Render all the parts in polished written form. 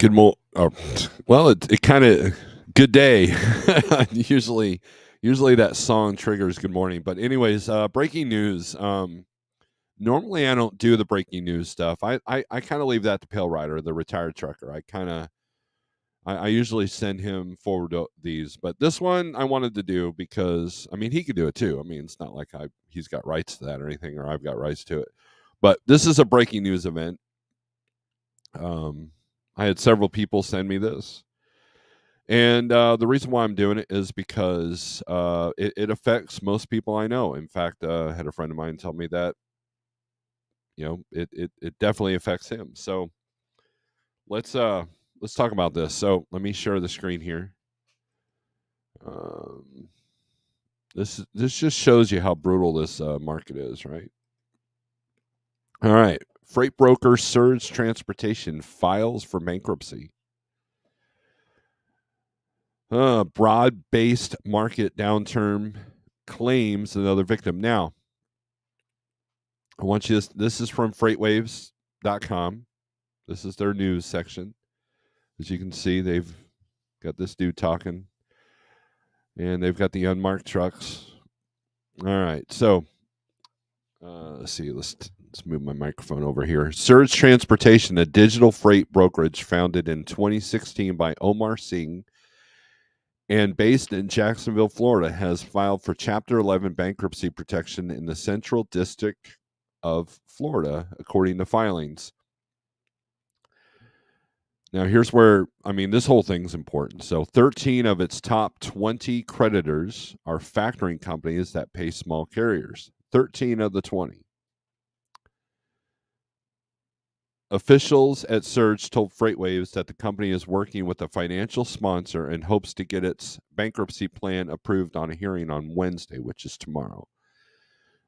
Good well, it kind of good day. usually that song triggers good morning. But anyways, breaking news. Normally I don't do the breaking news stuff. I kind of leave that to Pale Rider, the retired trucker. I usually send him forward these, but this one I wanted to do because I mean he could do it too. I mean it's not like he's got rights to that or anything, or I've got rights to it. But this is a breaking news event. I had several people send me this. And the reason why I'm doing it is because it affects most people I know. In fact, I had a friend of mine tell me that, it definitely affects him. So let's talk about this. So let me share the screen here. This just shows you how brutal this market is, right? All right. Freight broker Surge Transportation files for bankruptcy. Broad-based market downturn claims another victim. Now, I want you to, this is from freightwaves.com. This is their news section. As you can see, they've got this dude talking, and they've got the unmarked trucks. All right, so let's see. Let's move my microphone over here. Surge Transportation, a digital freight brokerage founded in 2016 by Omar Singh and based in Jacksonville, Florida, has filed for Chapter 11 bankruptcy protection in the Central District of Florida, according to filings. Now, here's where, I mean, this whole thing's important. So 13 of its top 20 creditors are factoring companies that pay small carriers. 13 of the 20. Officials at Surge told FreightWaves that the company is working with a financial sponsor and hopes to get its bankruptcy plan approved on a hearing on Wednesday, which is tomorrow.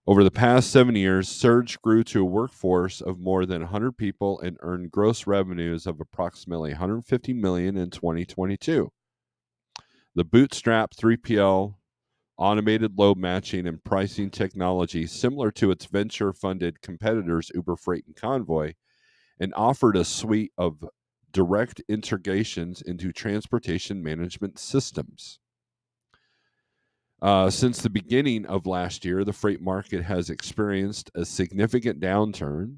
Over the past 7 years, Surge grew to a workforce of more than 100 people and earned gross revenues of approximately $150 million in 2022. The bootstrap 3PL automated load matching and pricing technology similar to its venture-funded competitors Uber Freight and Convoy, and offered a suite of direct integrations into transportation management systems. Since the beginning of last year, the freight market has experienced a significant downturn,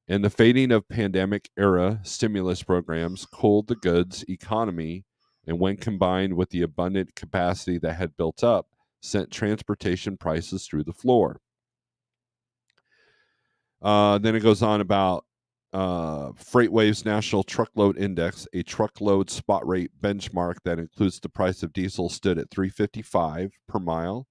and the fading of pandemic-era stimulus programs cooled the goods economy, and when combined with the abundant capacity that had built up, sent transportation prices through the floor. Then it goes on about FreightWaves National Truckload Index, a truckload spot rate benchmark that includes the price of diesel, stood at $3.55 per mile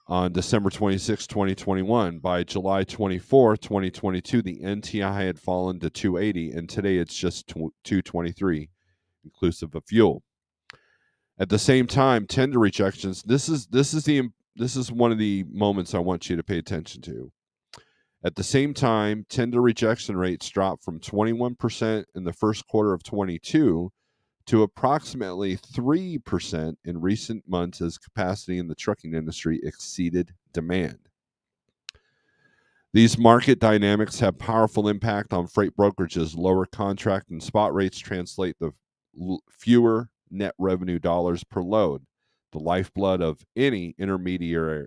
on December 26, 2021. By July 24, 2022, the NTI had fallen to $2.80, and today it's just $2.23, inclusive of fuel. At the same time, tender rejections. This is one of the moments I want you to pay attention to. At the same time, tender rejection rates dropped from 21% in the first quarter of 22 to approximately 3% in recent months as capacity in the trucking industry exceeded demand. These market dynamics have powerful impact on freight brokerages. Lower contract and spot rates translate to fewer net revenue dollars per load, the lifeblood of any intermediary.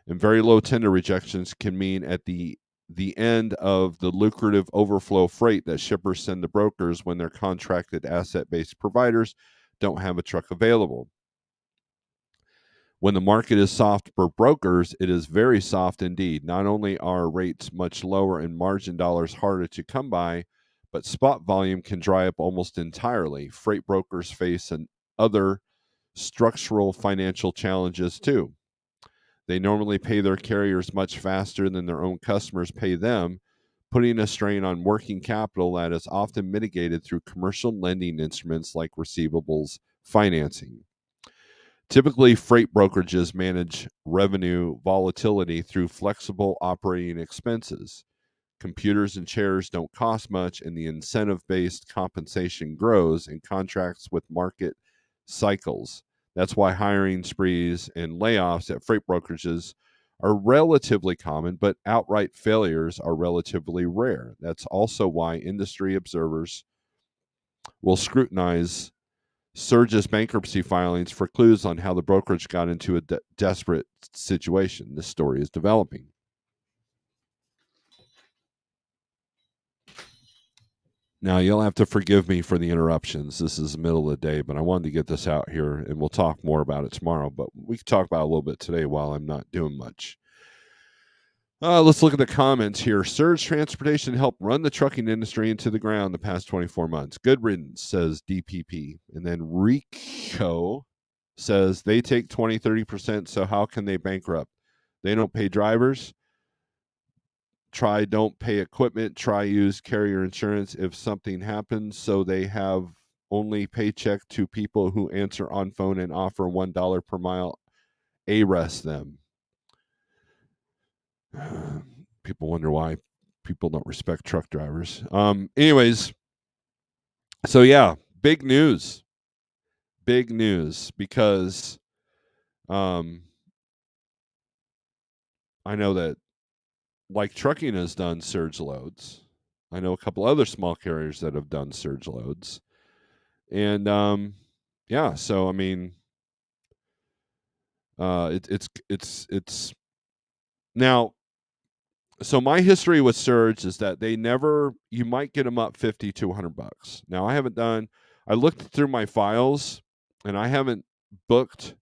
And very low tender rejections can mean at the end of the lucrative overflow freight that shippers send to brokers when their contracted asset-based providers don't have a truck available. When the market is soft for brokers, it is very soft indeed. Not only are rates much lower and margin dollars harder to come by, but spot volume can dry up almost entirely. Freight brokers face other structural financial challenges too. They normally pay their carriers much faster than their own customers pay them, putting a strain on working capital that is often mitigated through commercial lending instruments like receivables financing. Typically, freight brokerages manage revenue volatility through flexible operating expenses. Computers and chairs don't cost much, and the incentive-based compensation grows in contracts with market cycles. That's why hiring sprees and layoffs at freight brokerages are relatively common, but outright failures are relatively rare. That's also why industry observers will scrutinize Surge's bankruptcy filings for clues on how the brokerage got into a desperate situation. This story is developing. Now, you'll have to forgive me for the interruptions. This is the middle of the day, but I wanted to get this out here, and we'll talk more about it tomorrow. But we can talk about it a little bit today while I'm not doing much. Let's look at the comments here. Surge Transportation helped run the trucking industry into the ground the past 24 months. Good riddance, says DPP. And then Rico says they take 20, 30%, so how can they bankrupt? They don't pay drivers. Try don't pay equipment. Try use carrier insurance if something happens. So they have only paycheck to people who answer on phone and offer $1 per mile. Arrest them. People wonder why people don't respect truck drivers. Anyways, so yeah, big news because I know that like trucking has done surge loads. I know a couple other small carriers that have done surge loads, and yeah. So I mean, it's now. So my history with surge is that they never. You might get them up $50 to $100. Now I haven't done. I looked through my files, and I haven't booked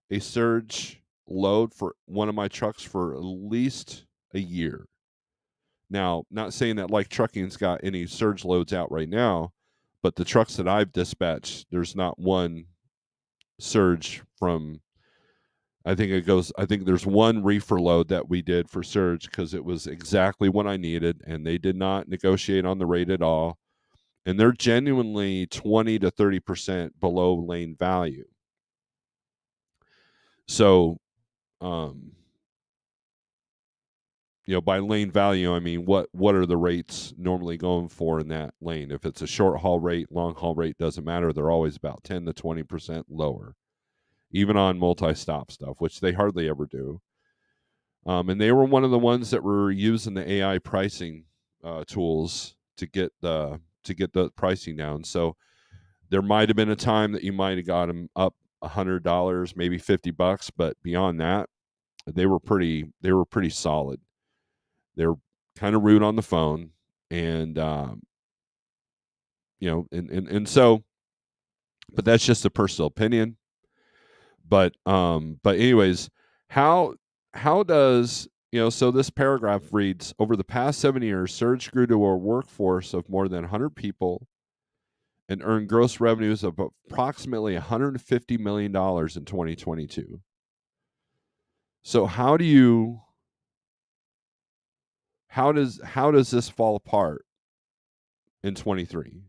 a surge load for one of my trucks for at least a year. Now, not saying that like trucking's got any surge loads out right now, but the trucks that I've dispatched, there's not one surge from. I think there's one reefer load that we did for surge because it was exactly what I needed, and they did not negotiate on the rate at all. And they're genuinely 20 to 30% below lane value. So, by lane value, I mean, what are the rates normally going for in that lane? If it's a short haul rate, long haul rate, doesn't matter. They're always about 10 to 20% lower, even on multi-stop stuff, which they hardly ever do. And they were one of the ones that were using the AI pricing tools to get the pricing down. So there might have been a time that you might have got them up $100, maybe $50, but beyond that, they were pretty solid. They're kind of rude on the phone, and so, but that's just a personal opinion. But anyways, how does so this paragraph reads, over the past 7 years, Surge grew to a workforce of more than 100 people and earned gross revenues of approximately $150 million in 2022. So how does this fall apart in 23?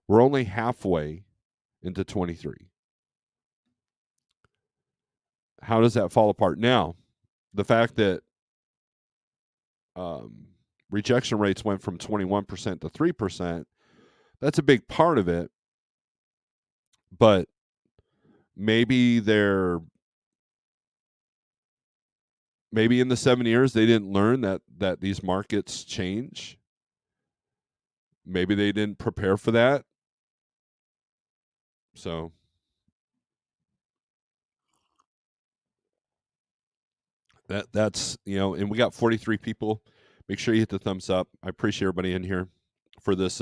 We're only halfway into 23. How does that fall apart? Now, the fact that rejection rates went from 21% to 3%, that's a big part of it. But maybe in the 7 years they didn't learn that these markets change. Maybe they didn't prepare for that. So that's and we got 43 people. Make sure you hit the thumbs up. I appreciate everybody in here for this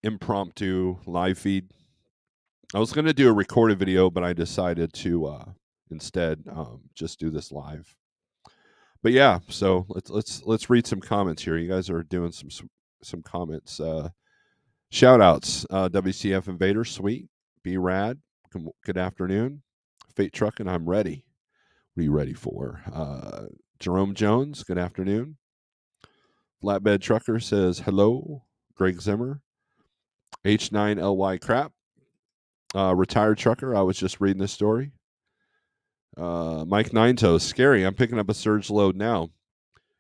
impromptu live feed. I was going to do a recorded video, but I decided to instead just do this live. But yeah, so let's read some comments here. You guys are doing some comments. Shout outs. WCF Invader, sweet. Be rad. Good afternoon. Fate Trucking, I'm ready. What are you ready for? Jerome Jones, good afternoon. Flatbed Trucker says hello. Greg Zimmer. H9LY Crap. Retired Trucker, I was just reading this story. Mike Ninetoes, scary. I'm picking up a surge load now.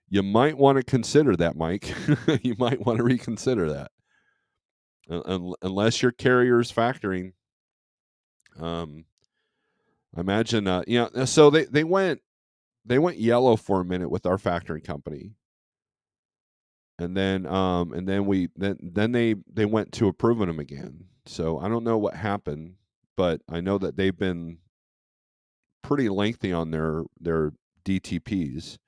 You might want to consider that, Mike. You might want to reconsider that. Unless your carrier's factoring. I imagine, so they went yellow for a minute with our factoring company, and then they went to approving them again. So I don't know what happened, but I know that they've been pretty lengthy on their DTPs.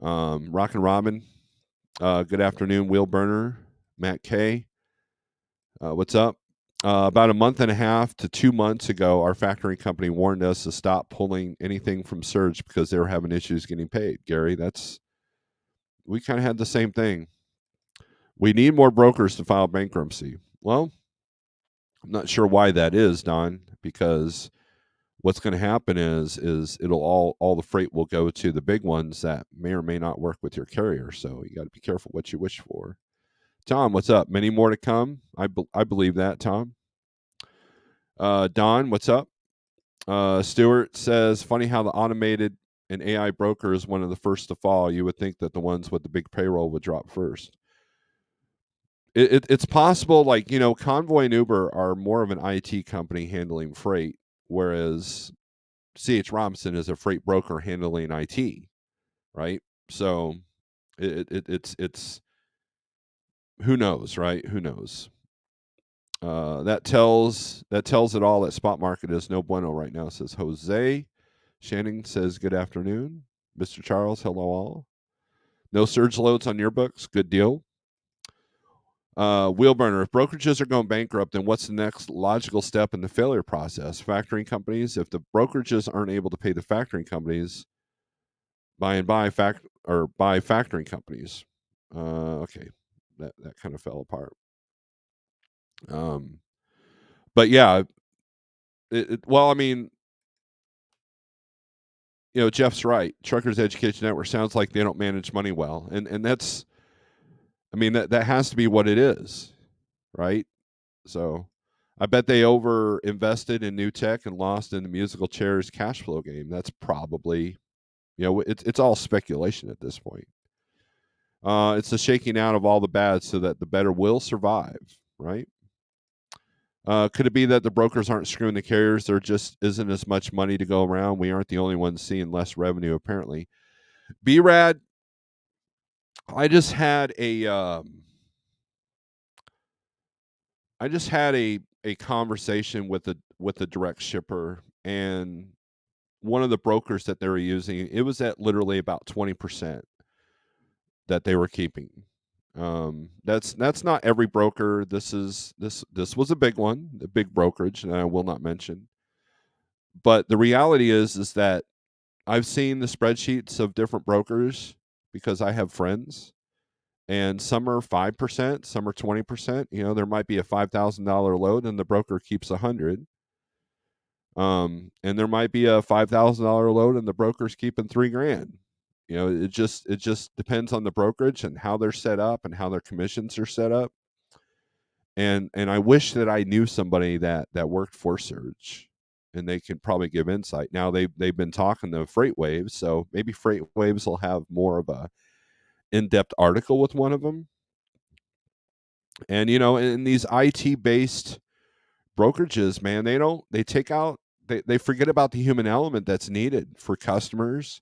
Rockin' Robin, good afternoon, Wheel Burner, Matt K. What's up? About a month and a half to 2 months ago, our factoring company warned us to stop pulling anything from Surge because they were having issues getting paid. Gary, we kind of had the same thing. We need more brokers to file bankruptcy. Well, I'm not sure why that is, Don, because what's going to happen is it'll all the freight will go to the big ones that may or may not work with your carrier. So you got to be careful what you wish for. Tom, what's up? Many more to come. I believe that, Tom. Don, what's up? Stewart says, funny how the automated and AI broker is one of the first to fall. You would think that the ones with the big payroll would drop first. It's possible, like, Convoy and Uber are more of an IT company handling freight, whereas CH Robinson is a freight broker handling IT, right? So it's who knows, right? Who knows? That tells it all. That spot market is no bueno right now, says Jose. Shannon says, good afternoon. Mr. Charles, hello all. No surge loads on your books. Good deal. Wheelburner, if brokerages are going bankrupt, then what's the next logical step in the failure process? Factoring companies. If the brokerages aren't able to pay the factoring companies, buy factoring companies. Okay, that kind of fell apart. But yeah, well, I mean, Jeff's right. Truckers Education Network sounds like they don't manage money well, and that's, I mean, that has to be what it is, right? So, I bet they over invested in new tech and lost in the musical chairs cash flow game. That's probably, it's all speculation at this point. It's the shaking out of all the bad so that the better will survive, right? Could it be that the brokers aren't screwing the carriers? There just isn't as much money to go around. We aren't the only ones seeing less revenue, apparently. B-Rad, I just had a conversation with the direct shipper, and one of the brokers that they were using, it was at literally about 20% that they were keeping. That's not every broker. This was a big one, a big brokerage, and I will not mention. But the reality is that I've seen the spreadsheets of different brokers because I have friends, and some are 5%, some are 20%. There might be a $5,000 load, and the broker keeps 100. And there might be a $5,000 load, and the broker's keeping $3,000. It just depends on the brokerage and how they're set up and how their commissions are set up. And I wish that I knew somebody that worked for Surge, and they can probably give insight. Now they've been talking to Freight Waves, so maybe Freight Waves will have more of a in-depth article with one of them. And in these IT based brokerages, man, they forget about the human element that's needed for customers,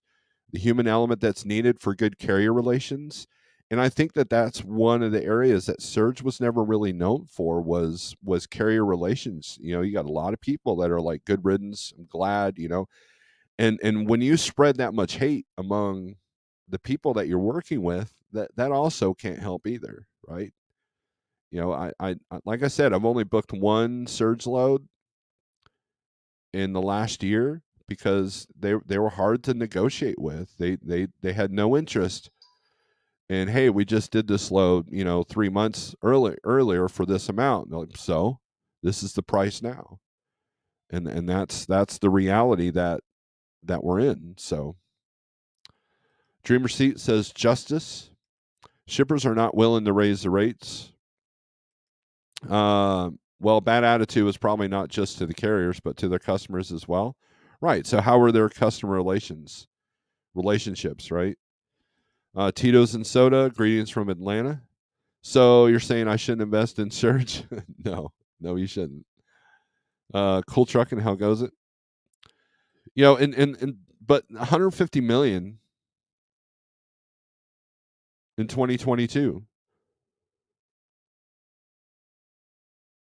the human element that's needed for good carrier relations. And I think that that's one of the areas that Surge was never really known for was carrier relations. You got a lot of people that are like, good riddance, I'm glad, and when you spread that much hate among the people that you're working with, that also can't help either, right? I like I said, I've only booked one surge load in the last year because they were hard to negotiate with. They had no interest in, hey, we just did this load, 3 months earlier for this amount. And they're like, so this is the price now, and that's the reality that we're in. So, Dreamer Seat says justice. Shippers are not willing to raise the rates. Well, bad attitude was probably not just to the carriers, but to their customers as well. Right. So how are their customer relationships, right? Tito's and Soda, greetings from Atlanta. So you're saying I shouldn't invest in Surge? No, you shouldn't. Cool Trucking, how goes it? and but 150 million in 2022.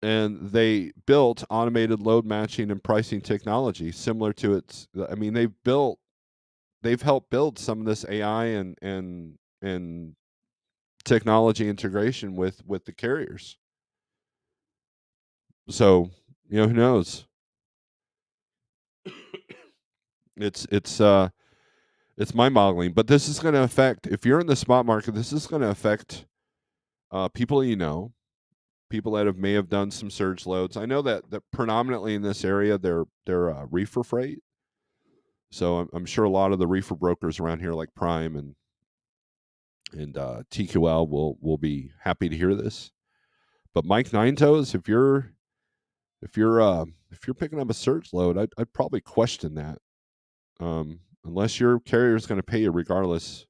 And they built automated load matching and pricing technology similar to its. I mean, they've helped build some of this AI and technology integration with the carriers. So, who knows? It's it's mind-boggling, but this is going to affect, if you're in the spot market, this is going to affect people, people that may have done some surge loads. I know that predominantly in this area they're reefer freight. So I'm sure a lot of the reefer brokers around here, like Prime and TQL, will be happy to hear this. But Mike Nine Toes, if you're picking up a surge load, I'd probably question that, unless your carrier is going to pay you regardless.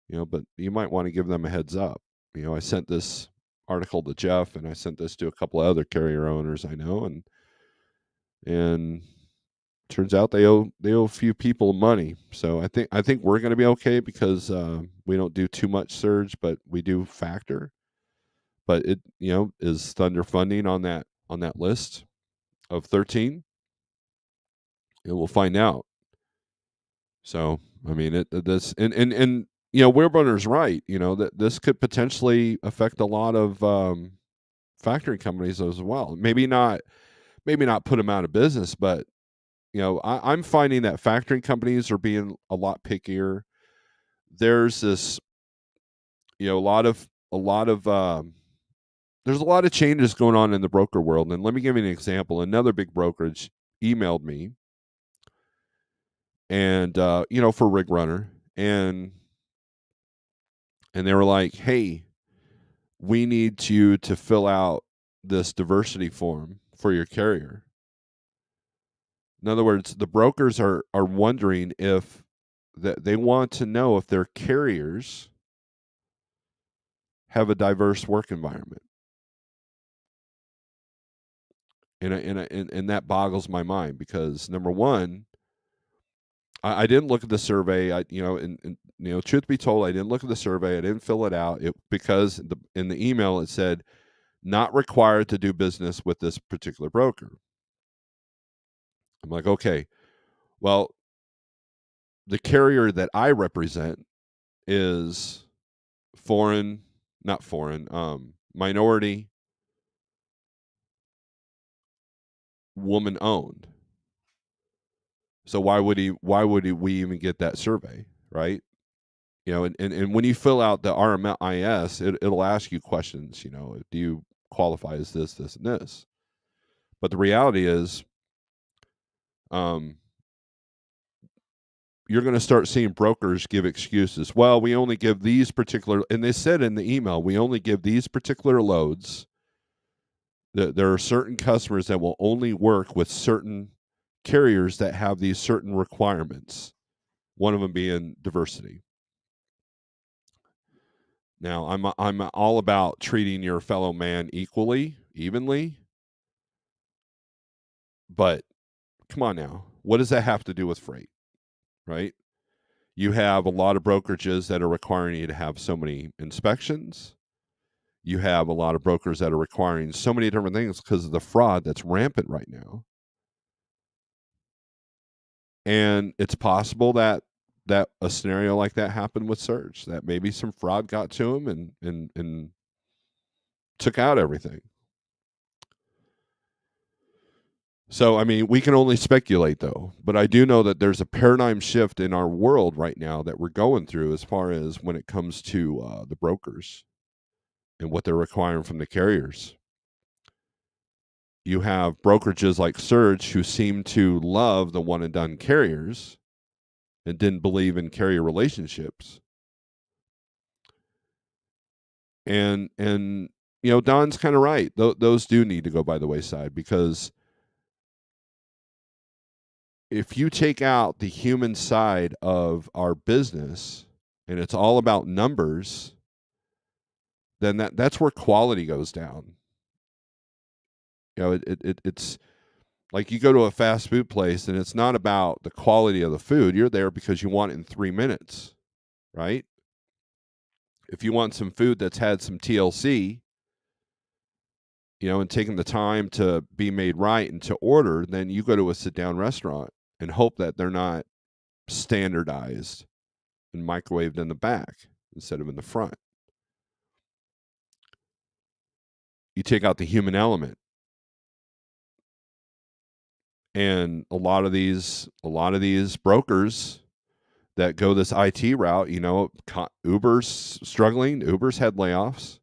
But you might want to give them a heads up. I sent this article to Jeff, and I sent this to a couple of other carrier owners I know, and turns out they owe a few people money. So I think we're going to be okay because we don't do too much surge, but we do factor. But it is Thunder Funding on that list of 13, and we'll find out. So I mean, this and Weirbrunner's right. That this could potentially affect a lot of factoring companies as well. Maybe not put them out of business, but I'm finding that factoring companies are being a lot pickier. There's this, a lot of there's a lot of changes going on in the broker world. And let me give you an example. Another big brokerage emailed me, and for Rig Runner, and they were like, "Hey, we need you to fill out this diversity form for your carrier." In other words, the brokers are wondering if that they want to know if their carriers have a diverse work environment. And that boggles my mind because, number one, I didn't look at the survey. Truth be told, I didn't look at the survey. I didn't fill it out because in the email it said not required to do business with this particular broker. I'm like, okay, well, the carrier that I represent is not foreign, minority, woman owned. So we even get that survey, right? And when you fill out the RMIS, it'll ask you questions, do you qualify as this, and this? But the reality is, you're going to start seeing brokers give excuses. Well, we only give these particular, and they said in the email, we only give these particular loads. There are certain customers that will only work with certain carriers that have these certain requirements, one of them being diversity. Now, I'm all about treating your fellow man evenly, but come on now. What does that have to do with freight, right? You have a lot of brokerages that are requiring you to have so many inspections. You have a lot of brokers that are requiring so many different things because of the fraud that's rampant right now. And it's possible that a scenario like that happened with Surge, that maybe some fraud got to him and took out everything. So, I mean, we can only speculate, though. But I do know that there's a paradigm shift in our world right now that we're going through as far as when it comes to the brokers and what they're requiring from the carriers. You have brokerages like Surge who seem to love the one and done carriers and didn't believe in carrier relationships. And Don's kind of right. Those do need to go by the wayside, because if you take out the human side of our business and it's all about numbers, then that's where quality goes down. It's Like you go to a fast food place and it's not about the quality of the food. You're there because you want it in 3 minutes, right? If you want some food that's had some TLC, and taking the time to be made right and to order, then you go to a sit down restaurant and hope that they're not standardized and microwaved in the back instead of in the front. You take out the human element. And a lot of these brokers that go this IT route, Uber's struggling. Uber's had layoffs.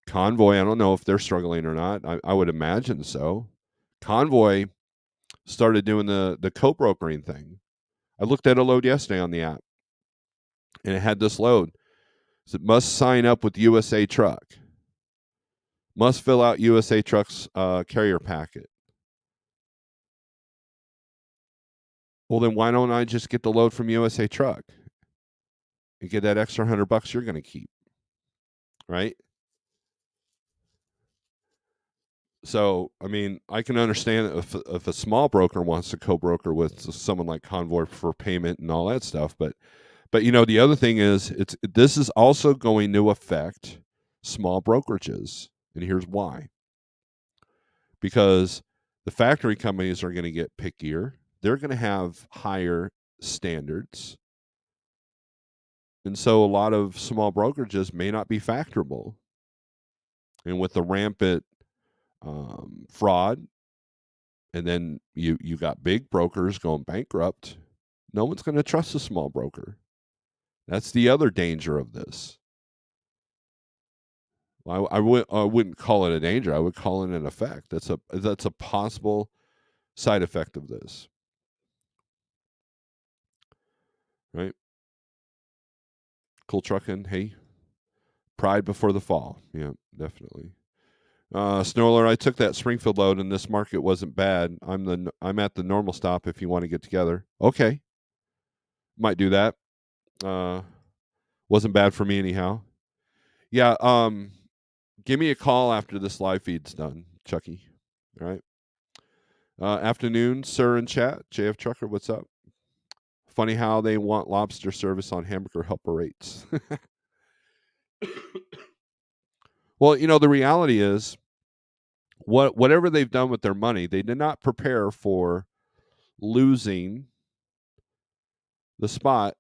Convoy, I don't know if they're struggling or not. I would imagine so. Convoy started doing the co-brokering thing. I looked at a load yesterday on the app, and it had this load. So it must sign up with USA Truck. Must fill out USA Truck's carrier packet. Well, then why don't I just get the load from USA Truck and get that extra $100 you're going to keep, right? So, I mean, I can understand if a small broker wants to co-broker with someone like Convoy for payment and all that stuff, but the other thing is this is also going to affect small brokerages, and here's why. Because the factory companies are going to get pickier. They're going to have higher standards. And so a lot of small brokerages may not be factorable. And with the rampant fraud, and then you got big brokers going bankrupt, no one's going to trust a small broker. That's the other danger of this. I wouldn't call it a danger. I would call it an effect. That's a possible side effect of this, right? Cool trucking, hey, pride before the fall. Yeah, definitely. Snorelord, I took that Springfield load, and this market wasn't bad. I'm at the normal stop if you want to get together. Okay, might do that. Wasn't bad for me anyhow. Yeah. Give me a call after this live feed's done, Chucky. All right. Afternoon, sir, in chat. JF Trucker, what's up? Funny how they want lobster service on hamburger helper rates. Well, the reality is, whatever they've done with their money, they did not prepare for losing the spot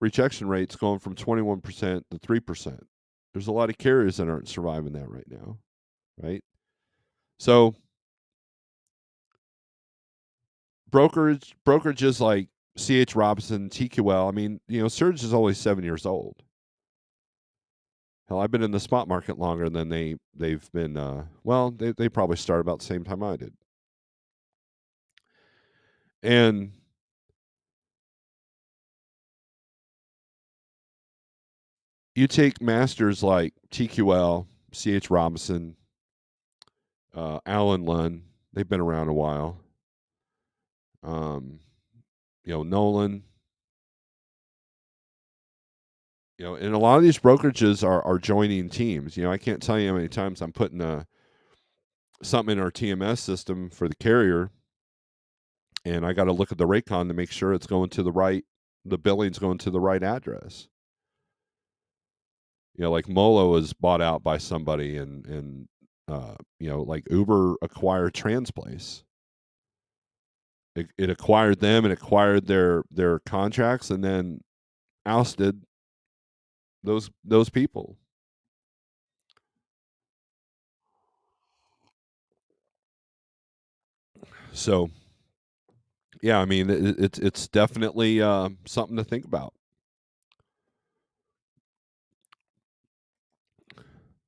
rejection rates going from 21% to 3%. There's a lot of carriers that aren't surviving that right now, right? So brokerages like C.H. Robinson, TQL, I mean, Surge is only 7 years old. Hell, I've been in the spot market longer than they've been. They probably started about the same time I did. And you take masters like TQL, C.H. Robinson, Alan Lunn. They've been around a while. Nolan. And a lot of these brokerages are joining teams. I can't tell you how many times I'm putting something in our TMS system for the carrier, and I got to look at the Raycon to make sure it's going to the billing's going to the right address. Like Molo was bought out by somebody, and like Uber acquired Transplace. It acquired them and acquired their contracts, and then ousted those people. So, yeah, I mean, it's definitely something to think about.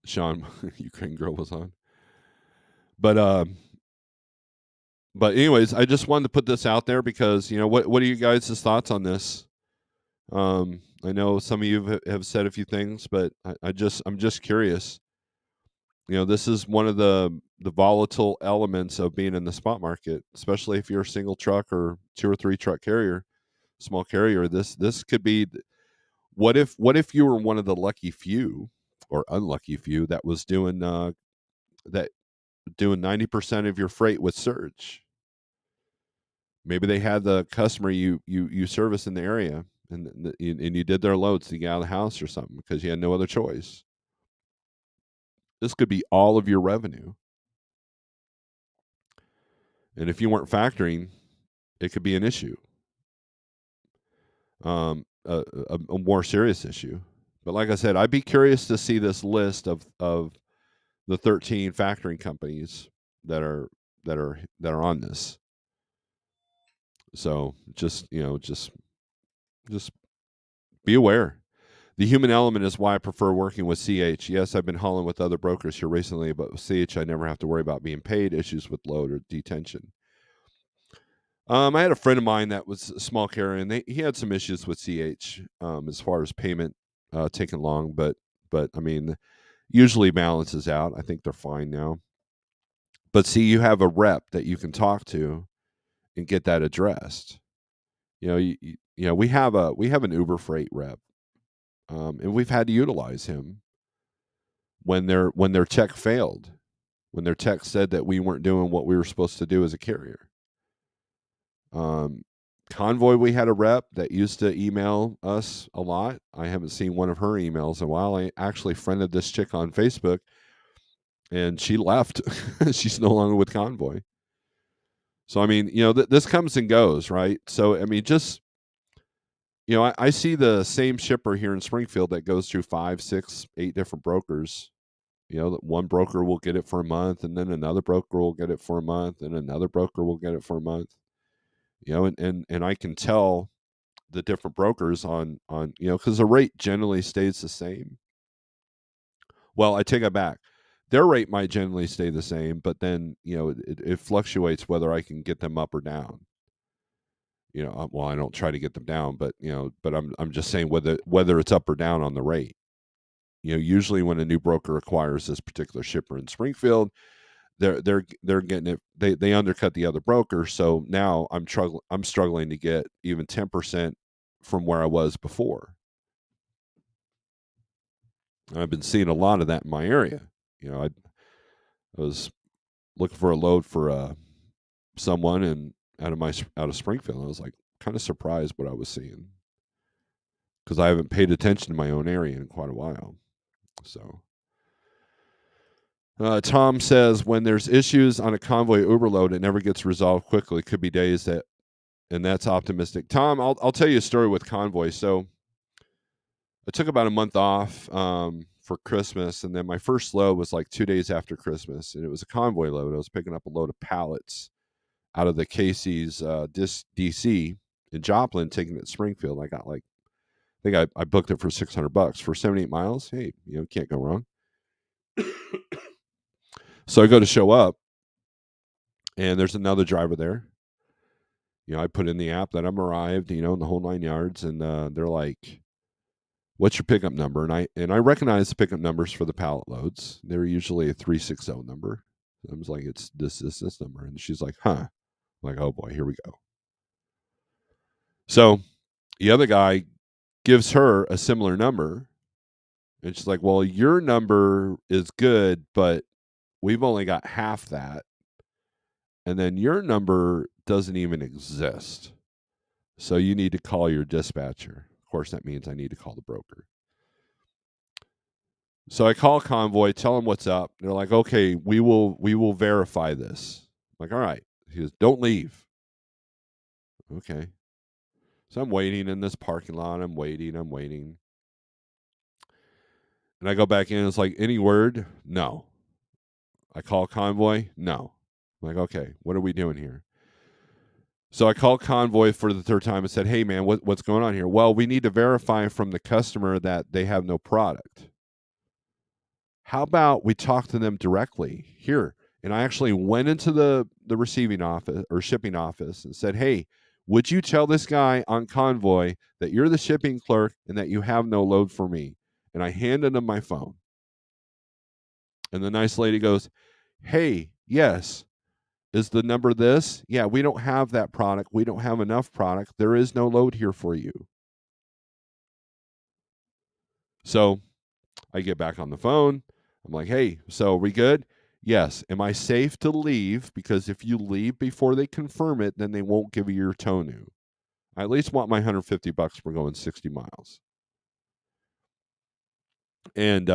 Sean, Ukraine girl was on, but anyways, I just wanted to put this out there because what are you guys' thoughts on this? I know some of you have said a few things, but I'm just curious. This is one of the volatile elements of being in the spot market, especially if you're a single truck or 2 or 3 truck carrier, small carrier. This could be. What if you were one of the lucky few or unlucky few that was doing 90% of your freight with Surge? Maybe they had the customer you service in the area, and you did their loads to get out of the house or something because you had no other choice. This could be all of your revenue. And if you weren't factoring, it could be an issue, a more serious issue. But like I said, I'd be curious to see this list of the 13 factoring companies that are on this. So just just be aware. The human element is why I prefer working with CH. Yes, I've been hauling with other brokers here recently, but with CH, I never have to worry about being paid, issues with load, or detention. I had a friend of mine that was a small carrier, and he had some issues with CH as far as payment taking long, but I mean, usually balances out. I think they're fine now. But see, you have a rep that you can talk to and get that addressed. We have an Uber Freight rep, and we've had to utilize him when their check failed, when their check said that we weren't doing what we were supposed to do as a carrier. Convoy, we had a rep that used to email us a lot. I haven't seen one of her emails in a while. I actually friended this chick on Facebook, and she left. She's no longer with Convoy. So I mean, this comes and goes, right? So I mean, just I see the same shipper here in Springfield that goes through 5, 6, 8 different brokers. That one broker will get it for a month, and then another broker will get it for a month, and another broker will get it for a month. And I can tell the different brokers on because the rate generally stays the same. Well, I take it back. Their rate might generally stay the same, but then it fluctuates whether I can get them up or down. Well, I don't try to get them down, but I'm just saying whether it's up or down on the rate. Usually when a new broker acquires this particular shipper in Springfield, they're getting it. They undercut the other broker, so now I'm struggling to get even 10% from where I was before. And I've been seeing a lot of that in my area. I was looking for a load for someone and out of Springfield. I was like kind of surprised what I was seeing because I haven't paid attention to my own area in quite a while. So Tom says when there's issues on a convoy Uber load, it never gets resolved quickly. It could be days and that's optimistic. Tom, I'll tell you a story with convoy. So I took about a month off for Christmas, and then my first load was like 2 days after Christmas, and it was a convoy load. I was picking up a load of pallets out of the Casey's DC in Joplin, taking it to Springfield. I got I think I booked it for $600 for 78 miles. Hey, can't go wrong. So I go to show up, and there's another driver there. I put in the app that I'm arrived, in the whole 9 yards, and they're like, "What's your pickup number?" And I recognize the pickup numbers for the pallet loads. They're usually a 360 number. I was like, "It's this number," and she's like, "Huh." I'm like, "Oh boy, here we go." So the other guy gives her a similar number, and she's like, "Well, your number is good, but we've only got half that, and then your number doesn't even exist. So you need to call your dispatcher." Of course, that means I need to call the broker. So I call Convoy, tell them what's up. They're like, "Okay, we will verify this." I'm like, "All right." He goes, "Don't leave." Okay. So I'm waiting in this parking lot. I'm waiting. And I go back in. It's like, "Any word?" "No." I call Convoy. "No." I'm like, "Okay, what are we doing here?" So I called Convoy for the third time and said, "Hey, man, what's going on here?" "Well, we need to verify from the customer that they have no product. How about we talk to them directly here?" And I actually went into the receiving office or shipping office and said, "Hey, would you tell this guy on Convoy that you're the shipping clerk and that you have no load for me?" And I handed him my phone. And the nice lady goes, "Hey, yes. Is the number this?" "Yeah, we don't have that product. We don't have enough product. There is no load here for you." So I get back on the phone. I'm like, "Hey, so are we good?" Yes, am I safe to leave? Because if you leave before they confirm it, then they won't give you your tow new. I at least want my $150 for going 60 miles. And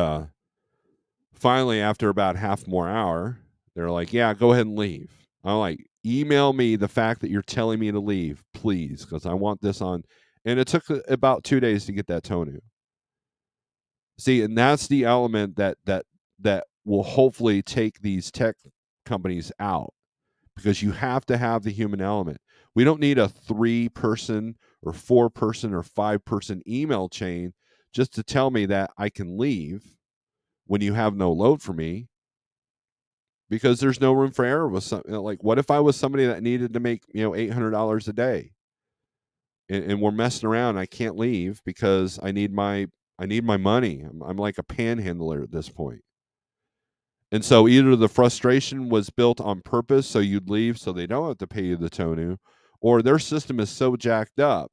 finally, after about half more hour, they're like, yeah, go ahead and leave. I'm like, email me the fact that you're telling me to leave, please, because I want this on. And it took about 2 days to get that tow new. See, and that's the element that will hopefully take these tech companies out, because you have to have the human element. We don't need a 3-person or 4-person or 5-person email chain just to tell me that I can leave when you have no load for me, because there's no room for error with something. Like, what if I was somebody that needed to make, $800 a day, and we're messing around? I can't leave because I need my money. I'm like a panhandler at this point. And so either the frustration was built on purpose so you'd leave so they don't have to pay you the tow new, or their system is so jacked up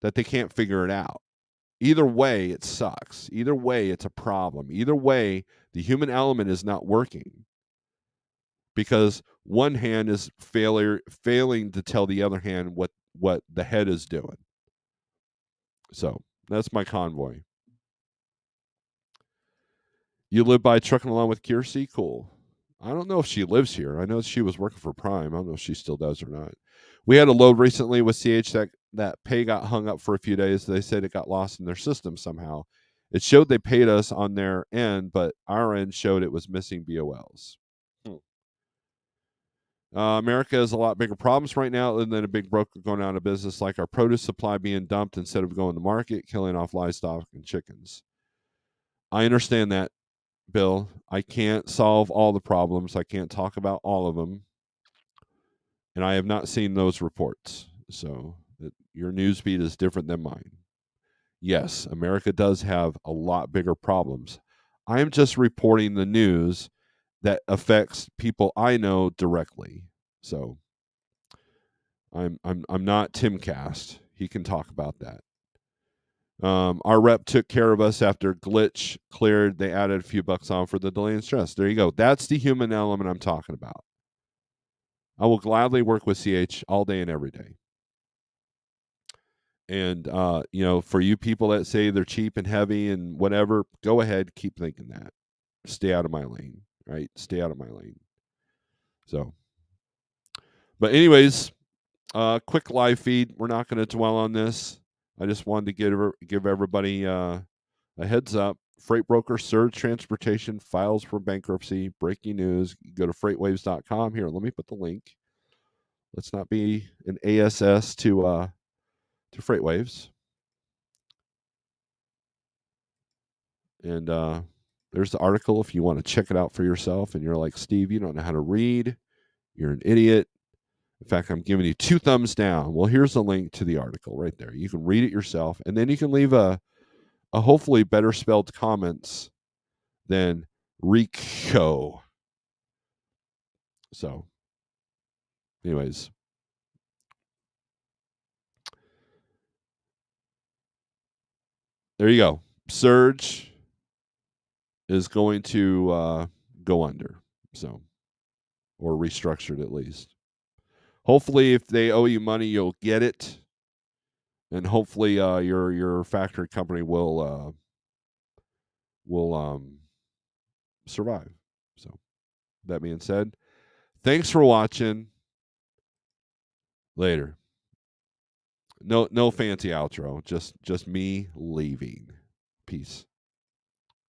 that they can't figure it out. Either way, it sucks. Either way, it's a problem. Either way, the human element is not working, because one hand is failing to tell the other hand what the head is doing. So that's my convoy. You live by trucking along with Kiersey? Cool. I don't know if she lives here. I know she was working for Prime. I don't know if she still does or not. We had a load recently with CH that pay got hung up for a few days. They said it got lost in their system somehow. It showed they paid us on their end, but our end showed it was missing BOLs. America has a lot bigger problems right now than a big broker going out of business, like our produce supply being dumped instead of going to market, killing off livestock and chickens. I understand that, Bill. I can't solve all the problems. I can't talk about all of them. And I have not seen those reports. So your news feed is different than mine. Yes, America does have a lot bigger problems. I'm just reporting the news that affects people I know directly. So I'm not Timcast. He can talk about that. Our rep took care of us after glitch cleared. They added a few bucks on for the delay and stress. There you go. That's the human element I'm talking about. I will gladly work with CH all day and every day. And for you people that say they're cheap and heavy and whatever, go ahead, keep thinking that. Stay out of my lane, right? Stay out of my lane. So, but anyways, quick live feed. We're not going to dwell on this. I just wanted to give everybody a heads up. Freight broker surge transportation files for bankruptcy. Breaking news. Go to freightwaves.com. Here, let me put the link. Let's not be an ASS to FreightWaves. And there's the article if you want to check it out for yourself. And you're like, Steve, you don't know how to read. You're an idiot. In fact, I'm giving you 2 thumbs down. Well, here's a link to the article right there. You can read it yourself, and then you can leave a hopefully better spelled comments than Rico. So, anyways, there you go. Surge is going to go under, so, or restructured at least. Hopefully, if they owe you money, you'll get it, and hopefully, your factory company will survive. So, that being said, thanks for watching. Later. No fancy outro. Just me leaving. Peace.